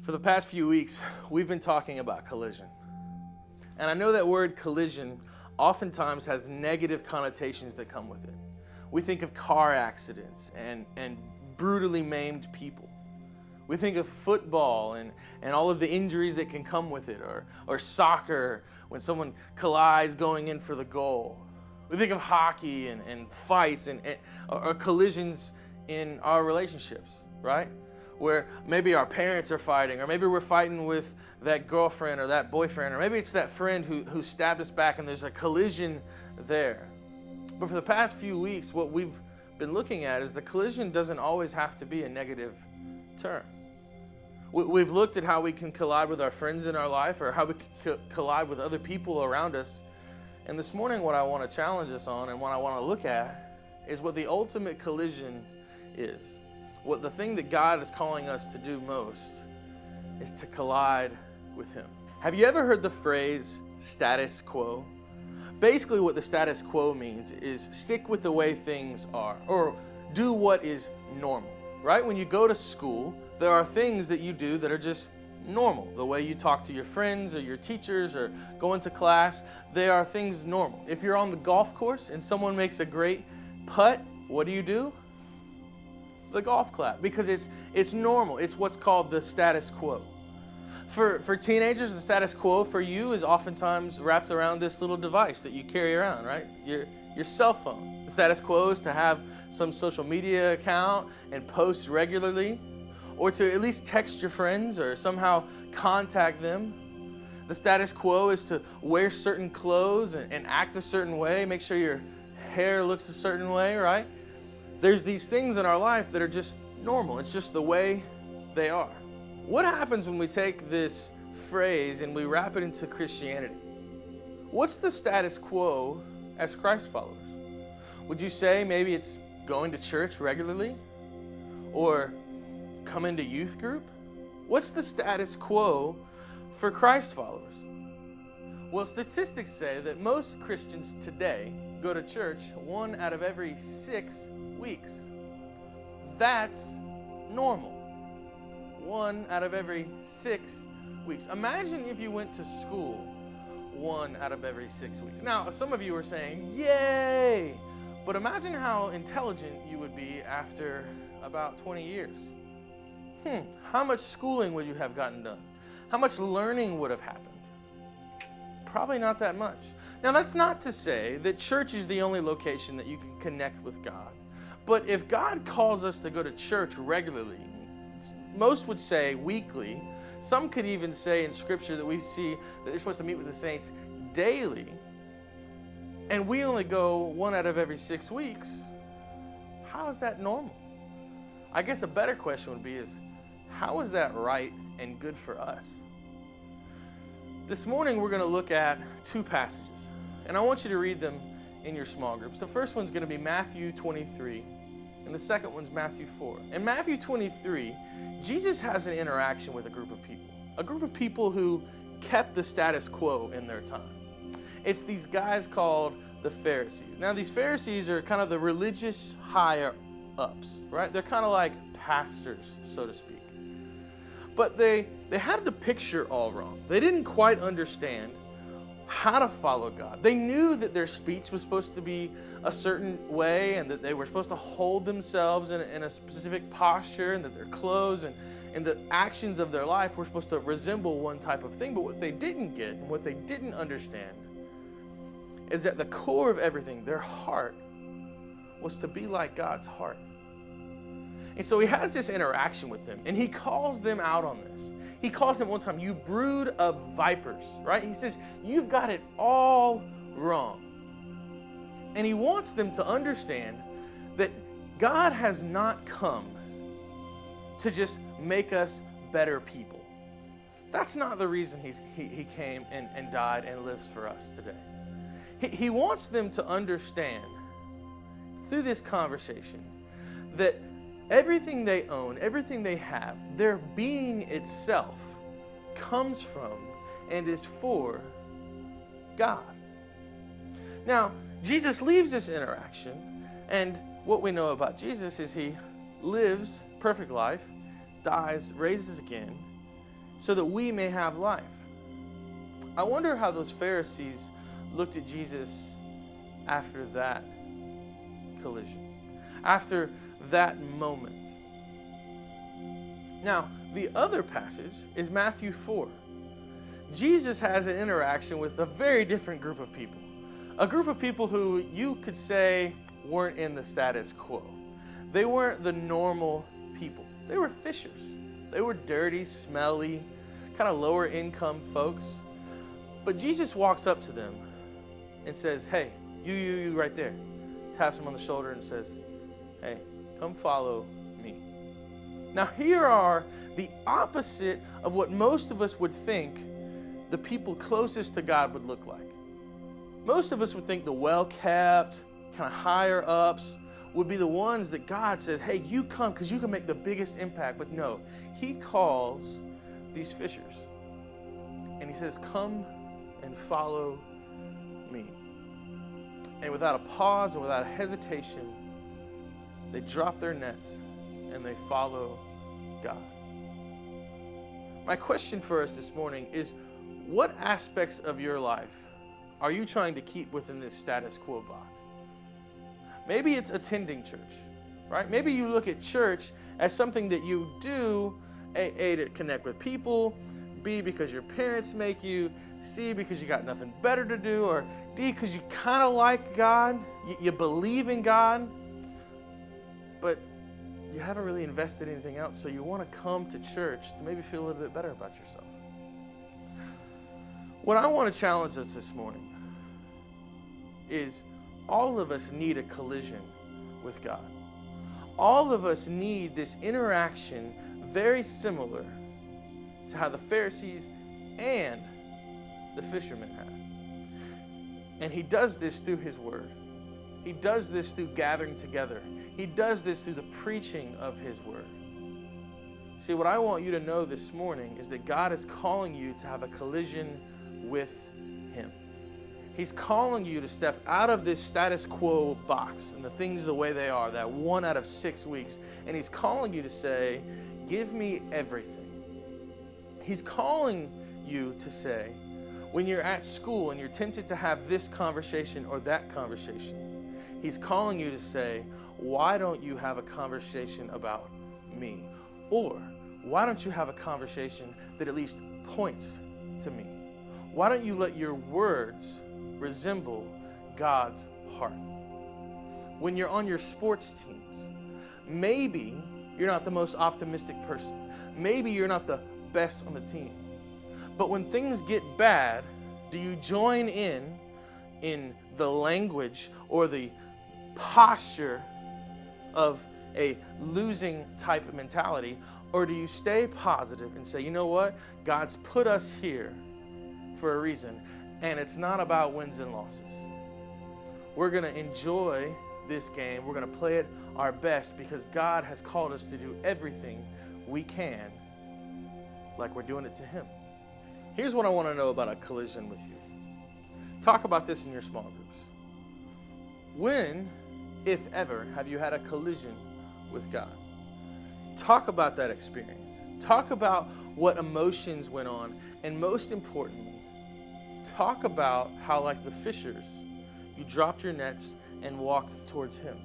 For the past few weeks, we've been talking about collision. And I know that word collision oftentimes has negative connotations that come with it. We think of car accidents and brutally maimed people. We think of football and all of the injuries that can come with it, or soccer when someone collides going in for the goal. We think of hockey and fights or collisions in our relationships, right? Where maybe our parents are fighting, or maybe we're fighting with that girlfriend or that boyfriend, or maybe it's that friend who stabbed us back and there's a collision there. But for the past few weeks, what we've been looking at is the collision doesn't always have to be a negative term. We've looked at how we can collide with our friends in our life, or how we can collide with other people around us. And this morning, what I want to challenge us on and what I want to look at is what the ultimate collision is. What the thing that God is calling us to do most is to collide with Him. Have you ever heard the phrase status quo? Basically, what the status quo means is stick with the way things are, or do what is normal, right? When you go to school, there are things that you do that are just normal. The way you talk to your friends or your teachers or go into class, they are things normal. If you're on the golf course and someone makes a great putt, what do? The golf clap, because it's normal. It's what's called the status quo. For teenagers, the status quo for you is oftentimes wrapped around this little device that you carry around, right? Your cell phone. The status quo is to have some social media account and post regularly, or to at least text your friends or somehow contact them. The status quo is to wear certain clothes and act a certain way, make sure your hair looks a certain way, right? There's these things in our life that are just normal. It's just the way they are. What happens when we take this phrase and we wrap it into Christianity? What's the status quo as Christ followers? Would you say maybe it's going to church regularly? Or coming to youth group? What's the status quo for Christ followers? Well, statistics say that most Christians today go to church 1 out of every 6 weeks. That's normal. 1 out of every 6 weeks. Imagine if you went to school 1 out of every 6 weeks. Now, some of you are saying, yay! But imagine how intelligent you would be after about 20 years. How much schooling would you have gotten done? How much learning would have happened? Probably not that much. Now, that's not to say that church is the only location that you can connect with God. But if God calls us to go to church regularly, most would say weekly, some could even say in Scripture that we see that they're supposed to meet with the saints daily, and we only go 1 out of every 6 weeks, how is that normal? I guess a better question would be how is that right and good for us? This morning we're going to look at 2 passages, and I want you to read them in your small groups. The first one's going to be Matthew 23, and the second one's Matthew 4. In Matthew 23, Jesus has an interaction with a group of people who kept the status quo in their time. It's these guys called the Pharisees. Now, these Pharisees are kind of the religious higher ups, right? They're kind of like pastors, so to speak. But they had the picture all wrong. They didn't quite understand how to follow God. They knew that their speech was supposed to be a certain way, and that they were supposed to hold themselves in a specific posture, and that their clothes and the actions of their life were supposed to resemble one type of thing. But what they didn't get and what they didn't understand is that the core of everything, their heart, was to be like God's heart. And so he has this interaction with them, and he calls them out on this. He calls them one time, you brood of vipers, right? He says, you've got it all wrong. And he wants them to understand that God has not come to just make us better people. That's not the reason he came and died and lives for us today. He wants them to understand through this conversation that everything they own, everything they have, their being itself comes from and is for God. Now, Jesus leaves this interaction, and what we know about Jesus is he lives perfect life, dies, raises again, so that we may have life. I wonder how those Pharisees looked at Jesus after that collision, after that moment. Now, the other passage is Matthew 4. Jesus has an interaction with a very different group of people. A group of people who you could say weren't in the status quo. They weren't the normal people. They were fishers. They were dirty, smelly, kind of lower income folks. But Jesus walks up to them and says, hey, you right there. Taps him on the shoulder and says, hey, come follow me. Now here are the opposite of what most of us would think the people closest to God would look like. Most of us would think the well-kept, kind of higher ups would be the ones that God says, hey, you come because you can make the biggest impact. But no, he calls these fishers. And he says, come and follow me. And without a pause and without a hesitation, they drop their nets and they follow God. My question for us this morning is, what aspects of your life are you trying to keep within this status quo box? Maybe it's attending church, right? Maybe you look at church as something that you do, A, to connect with people, B, because your parents make you, C, because you got nothing better to do, or D, because you kind of like God, you believe in God, but you haven't really invested anything else, so you want to come to church to maybe feel a little bit better about yourself. What I want to challenge us this morning is all of us need a collision with God. All of us need this interaction very similar to how the Pharisees and the fishermen had. And he does this through his word. He does this through gathering together. He does this through the preaching of his word. See, what I want you to know this morning is that God is calling you to have a collision with him. He's calling you to step out of this status quo box and the things the way they are, that 1 out of 6 weeks. And he's calling you to say, give me everything. He's calling you to say, when you're at school and you're tempted to have this conversation or that conversation, he's calling you to say, why don't you have a conversation about me? Or why don't you have a conversation that at least points to me? Why don't you let your words resemble God's heart? When you're on your sports teams, maybe you're not the most optimistic person. Maybe you're not the best on the team. But when things get bad, do you join in the language or the posture of a losing type of mentality? Or do you stay positive and say, you know what? God's put us here for a reason, and it's not about wins and losses. We're going to enjoy this game. We're going to play it our best because God has called us to do everything we can like we're doing it to him. Here's what I want to know about a collision with you. Talk about this in your small groups. When, if ever, have you had a collision with God? Talk about that experience. Talk about what emotions went on, and most importantly, talk about how, like the fishers, you dropped your nets and walked towards him.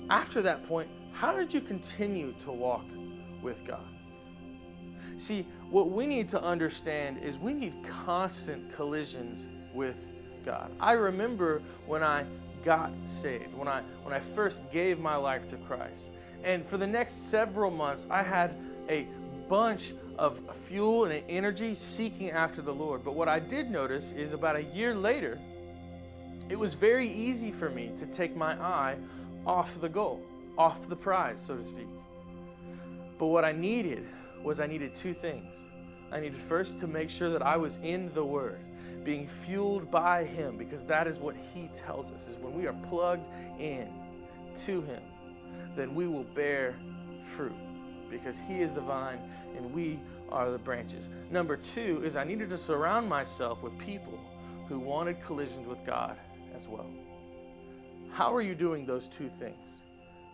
After that point, how did you continue to walk with God? See, what we need to understand is we need constant collisions with God. I remember when I got saved, when I first gave my life to Christ. And for the next several months, I had a bunch of fuel and energy seeking after the Lord. But what I did notice is about a year later, it was very easy for me to take my eye off the goal, off the prize, so to speak. But what I needed two things. I needed first to make sure that I was in the Word, being fueled by him, because that is what he tells us, is when we are plugged in to him, then we will bear fruit, because he is the vine and we are the branches. Number 2 is I needed to surround myself with people who wanted collisions with God as well. How are you doing those two things?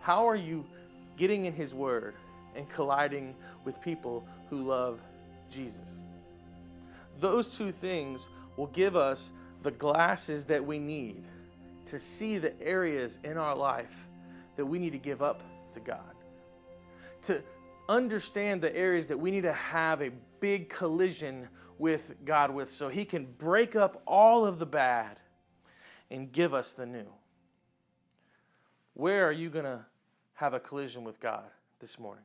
How are you getting in his word and colliding with people who love Jesus. Those two things will give us the glasses that we need to see the areas in our life that we need to give up to God, to understand the areas that we need to have a big collision with God with, so He can break up all of the bad and give us the new. Where are you going to have a collision with God this morning?